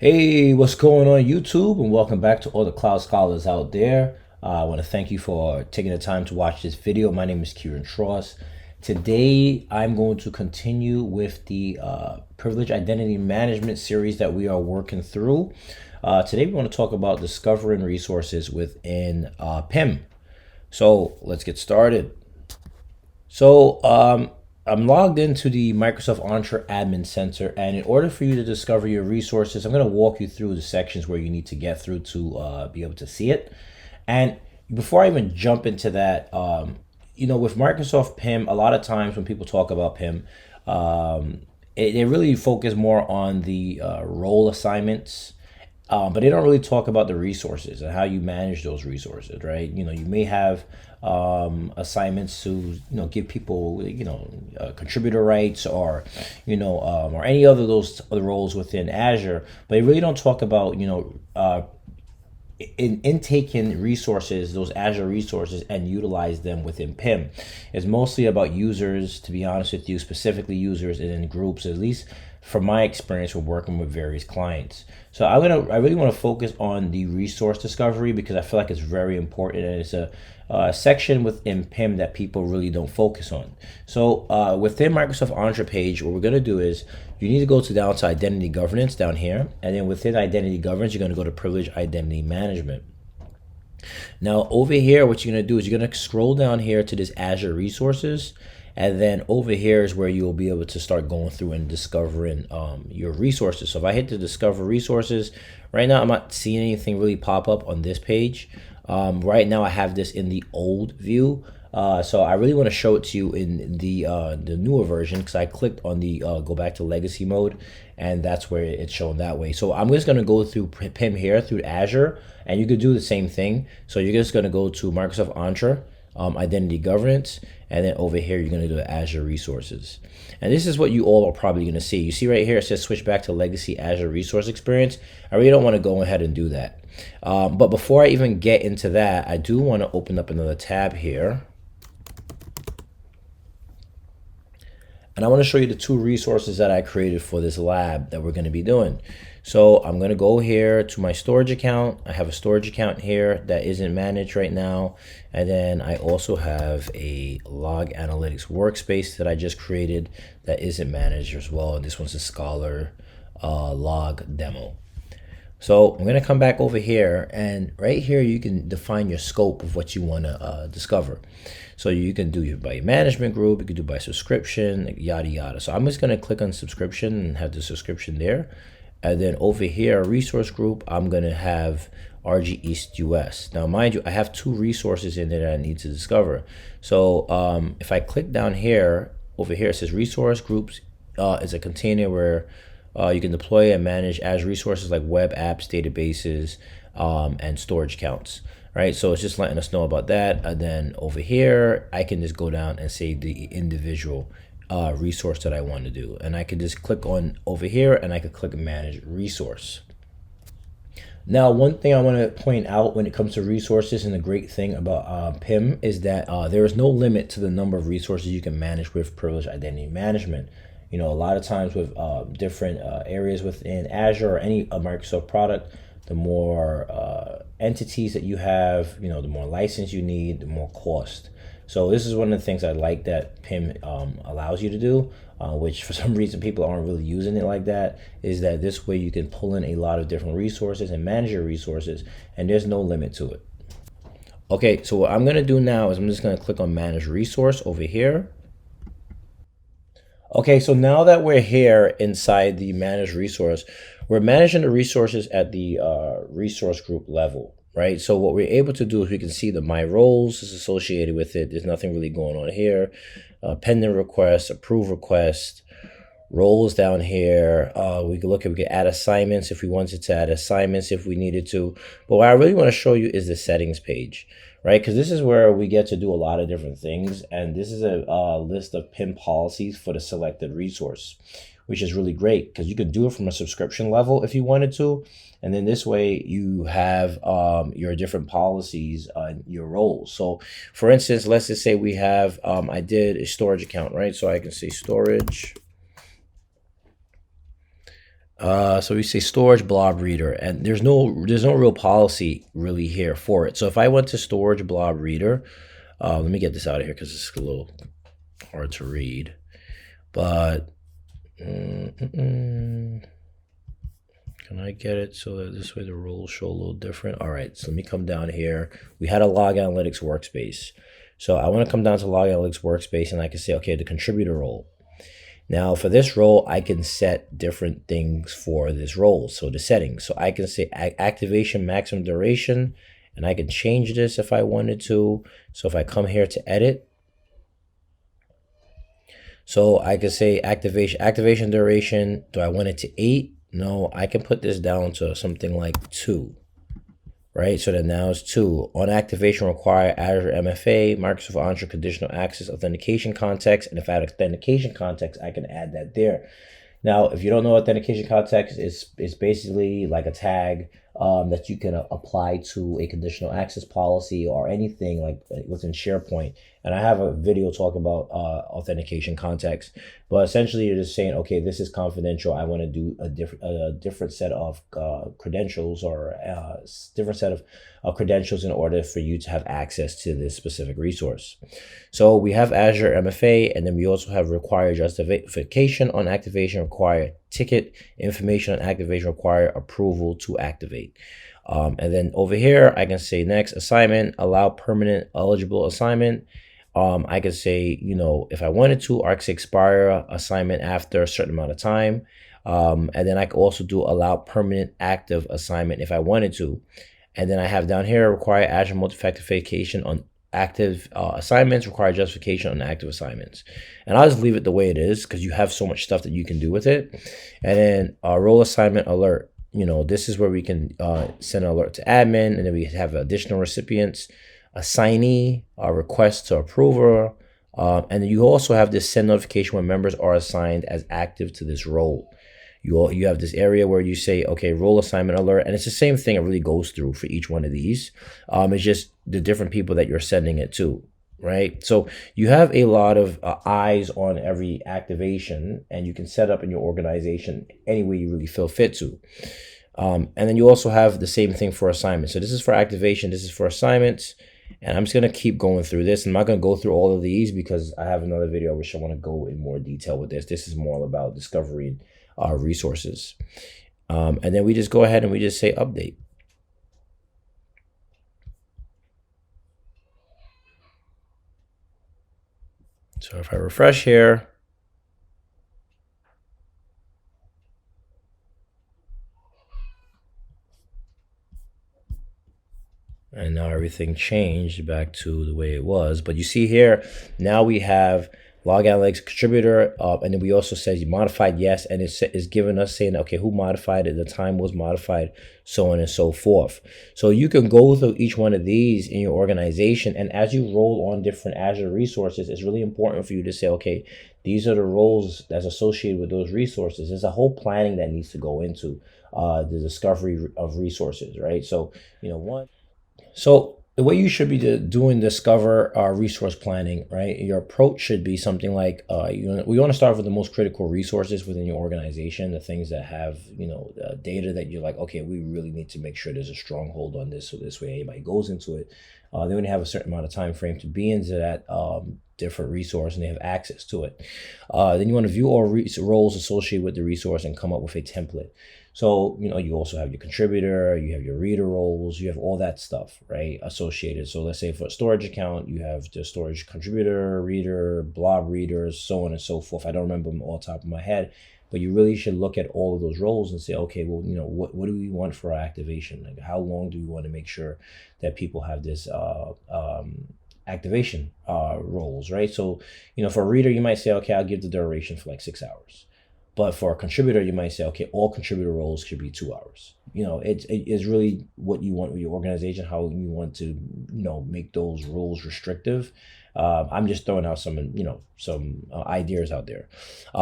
Hey, what's going on YouTube? And welcome back to all the cloud scholars out there. I want to thank you for taking the time to watch this video. My name is Kieran Tross. Today, I'm going to continue with the privilege identity management series that we are working through. Today, we want to talk about discovering resources within PIM. So let's get started. So I'm logged into the Microsoft Entra Admin Center, and in order for you to discover your resources, I'm going to walk you through the sections where you need to get through to be able to see it. And before I even jump into that, with Microsoft PIM, a lot of times when people talk about PIM, they really focus more on the role assignments, but they don't really talk about the resources and how you manage those resources, right? You may have assignments to give people contributor rights, or or any other those other roles within Azure, but they really don't talk about in taking resources, those Azure resources, and utilize them within PIM. It's mostly about users, to be honest with you, specifically users and in groups, at least from my experience with working with various clients. So I really want to focus on the resource discovery because I feel like it's very important, and it's a section within PIM that people really don't focus on. So within Microsoft Entra page, what we're going to do is you need to go down to identity governance down here, and then within identity governance, you're going to go to privilege identity management. Now over here, what you're going to do is you're going to scroll down here to this Azure resources, and then over here is where you'll be able to start going through and discovering your resources. So if I hit the discover resources, right now I'm not seeing anything really pop up on this page. Right now I have this in the old view. So I really want to show it to you in the newer version, because I clicked on the go back to legacy mode, and that's where it's shown that way. So I'm just going to go through PIM here through Azure, and you could do the same thing. So you're just going to go to Microsoft Entra, identity governance, and then over here you're going to do Azure resources. And this is what you all are probably going to see. You see right here it says switch back to legacy Azure resource experience. I really don't want to go ahead and do that. But before I even get into that, I do want to open up another tab here. And I want to show you the two resources that I created for this lab that we're going to be doing. So I'm going to go here to my storage account. I have a storage account here that isn't managed right now. And then I also have a log analytics workspace that I just created that isn't managed as well. And this one's a Scholar log demo. So I'm going to come back over here, and right here you can define your scope of what you want to discover. So you can do it by management group, you can do by subscription, yada yada. So I'm just going to click on subscription and have the subscription there. And then over here, resource group, I'm going to have RG East US. Now mind you, I have two resources in there that I need to discover. So if I click down here, over here it says resource groups is a container where you can deploy and manage Azure resources like web apps, databases, and storage accounts. Right, so it's just letting us know about that. And then over here, I can just go down and save the individual resource that I want to do. And I can just click on over here, and I can click manage resource. Now, one thing I want to point out when it comes to resources, and the great thing about PIM is that there is no limit to the number of resources you can manage with privileged identity management. A lot of times with different areas within Azure or any Microsoft product, the more entities that you have, the more license you need, the more cost. So this is one of the things I like that PIM allows you to do, which for some reason people aren't really using it like that, is that this way you can pull in a lot of different resources and manage your resources, and there's no limit to it. Okay, so what I'm going to do now is I'm just going to click on manage resource over here. Okay, so now that we're here inside the manage resource, we're managing the resources at the resource group level, right? So what we're able to do is we can see that my roles is associated with it. There's nothing really going on here. Pending requests, approve request, roles down here. We could add assignments if we wanted to add assignments if we needed to. But what I really want to show you is the settings page, right? Because this is where we get to do a lot of different things. And this is a list of PIM policies for the selected resource, which is really great because you could do it from a subscription level if you wanted to. And then this way you have your different policies on your roles. So for instance, let's just say we have, I did a storage account, right? So I can say storage. So we say storage blob reader, and there's no real policy really here for it. So if I went to storage blob reader, let me get this out of here because it's a little hard to read. But can I get it so that this way the roles show a little different? All right, so let me come down here. We had a log analytics workspace. So I want to come down to log analytics workspace, and I can say, okay, the contributor role. Now for this role, I can set different things for this role. So the settings. So I can say activation maximum duration, and I can change this if I wanted to. So if I come here to edit, so I can say activation duration. Do I want it to 8? No, I can put this down to something like 2. Right, so then now it's 2. On activation require Azure MFA, Microsoft Entra conditional access authentication context, and if I add authentication context, I can add that there. Now, if you don't know authentication context, is basically like a tag that you can apply to a conditional access policy or anything like within SharePoint. And I have a video talking about authentication context, but essentially you're just saying, okay, this is confidential. I want to do a different set of credentials or different set of credentials in order for you to have access to this specific resource. So we have Azure MFA, and then we also have require justification on activation, require ticket information on activation, require approval to activate. And then over here, I can say next assignment, allow permanent eligible assignment. I can say, if I wanted to, I could expire assignment after a certain amount of time. And then I could also do allow permanent active assignment if I wanted to. And then I have down here, require Azure multi-factor authentication on active assignments, require justification on active assignments. And I'll just leave it the way it is because you have so much stuff that you can do with it. And then role assignment alert. This is where we can send an alert to admin, and then we have additional recipients, assignee, request to approver, and then you also have this send notification when members are assigned as active to this role. You have this area where you say, okay, role assignment alert, and it's the same thing. It really goes through for each one of these. It's just the different people that you're sending it to. Right, so you have a lot of eyes on every activation, and you can set up in your organization any way you really feel fit to. And then you also have the same thing for assignments. So this is for activation, this is for assignments, and I'm just going to keep going through this. I'm not going to go through all of these because I have another video which I want to go in more detail with this. This is more about discovering resources. And then we just go ahead and we just say update. So if I refresh here, and now everything changed back to the way it was. But you see here, now we have log analytics contributor, and then we also says modified yes, and it's giving us saying, okay, who modified it, the time was modified, so on and so forth. So you can go through each one of these in your organization, and as you roll on different Azure resources, it's really important for you to say, okay, these are the roles that's associated with those resources. There's a whole planning that needs to go into the discovery of resources, right? So, So the way you should be doing discover resource planning, right? Your approach should be something like, we want to start with the most critical resources within your organization, the things that have, data that you're like, okay, we really need to make sure there's a stronghold on this, so this way anybody goes into it. They only have a certain amount of time frame to be into that different resource, and they have access to it. Then you want to view all roles associated with the resource and come up with a template. So, you also have your contributor, you have your reader roles, you have all that stuff, right, associated. So let's say for a storage account, you have the storage contributor, reader, blob readers, so on and so forth. I don't remember them all top of my head, but you really should look at all of those roles and say, okay, well, what do we want for our activation? Like, how long do we want to make sure that people have this activation roles, right? So, for a reader, you might say, okay, I'll give the duration for like 6 hours. But for a contributor, you might say, okay, all contributor roles should be 2 hours. It's really what you want with your organization, how you want to, make those roles restrictive. I'm just throwing out some ideas out there.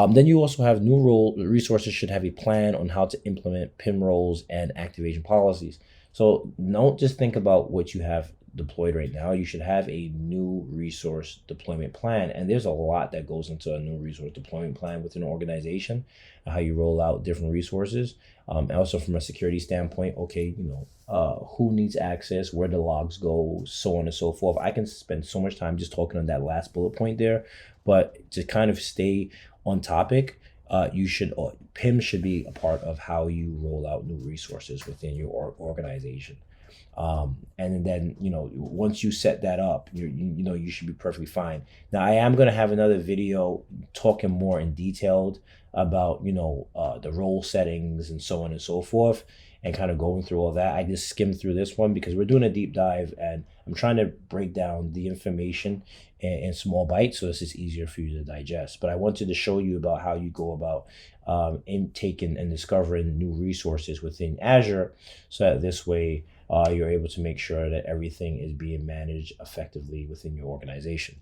Then you also have new role resources should have a plan on how to implement PIM roles and activation policies. So don't just think about what you have deployed right now, you should have a new resource deployment plan. And there's a lot that goes into a new resource deployment plan within an organization, how you roll out different resources. And also from a security standpoint, okay, who needs access, where the logs go, so on and so forth. I can spend so much time just talking on that last bullet point there, but to kind of stay on topic, PIM should be a part of how you roll out new resources within your organization. And then, once you set that up, you should be perfectly fine. Now, I am going to have another video talking more in detailed about, the role settings and so on and so forth, and kind of going through all that. I just skimmed through this one because we're doing a deep dive and I'm trying to break down the information in small bites, so this is easier for you to digest. But I wanted to show you about how you go about taking and discovering new resources within Azure, so that this way you're able to make sure that everything is being managed effectively within your organization.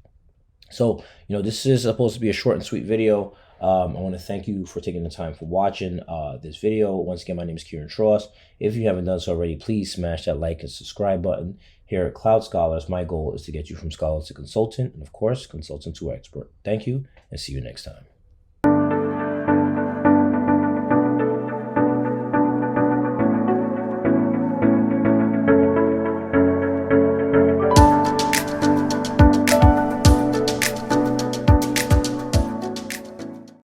So, this is supposed to be a short and sweet video. I want to thank you for taking the time for watching this video. Once again, my name is Kieran Tross. If you haven't done so already, please smash that like and subscribe button. Here at Cloud Scholars, my goal is to get you from scholar to consultant, and of course, consultant to expert. Thank you, and see you next time.